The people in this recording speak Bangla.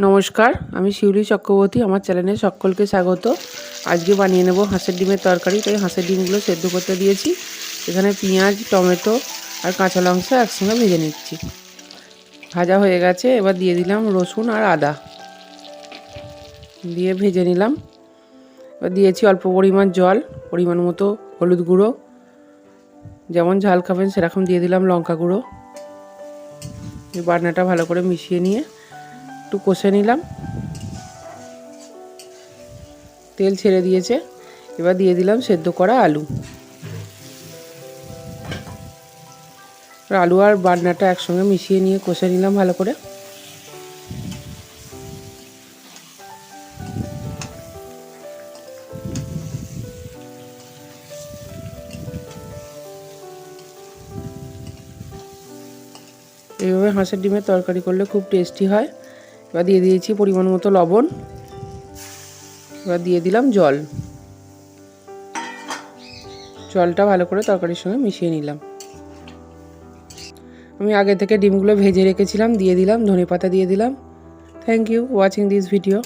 নমস্কার, আমি শিউলি চক্রবর্তী। আমার চ্যানেলে সকলকে স্বাগত। আজকে বানিয়ে নেব হাঁসের ডিমের তরকারি। তাই হাঁসের ডিমগুলো সেদ্ধ করতে দিয়েছি। এখানে পেঁয়াজ, টমেটো আর কাঁচা লঙ্কা একসঙ্গে ভেজে নিচ্ছি। ভাজা হয়ে গেছে, এবার দিয়ে দিলাম রসুন আর আদা, দিয়ে ভেজে নিলাম। এবার দিয়েছি অল্প পরিমাণ জল, পরিমাণ মতো হলুদ গুঁড়ো, যেমন ঝাল খাবেন সেরকম দিয়ে দিলাম লঙ্কা গুঁড়ো। এই বাটনাটা ভালো করে মিশিয়ে নিয়ে একটু কষে নিলাম। তেল ছেড়ে দিয়েছে, এবার দিয়ে দিলাম সেদ্ধ করা আলু। আলু আর বাটনাটা একসঙ্গে মিশিয়ে নিয়ে কষে নিলাম ভালো করে। এইভাবে হাঁসের ডিমের তরকারি করলে খুব টেস্টি হয়। এবার দিয়ে দিয়েছি পরিমাণ মতো লবণ। এবার দিয়ে দিলাম জল। জলটা ভালো করে তরকারির সঙ্গে মিশিয়ে নিলাম। আমি আগে থেকে ডিমগুলো ভেজে রেখেছিলাম, দিয়ে দিলাম ধনেপাতা, দিয়ে দিলাম। Thank you watching this video.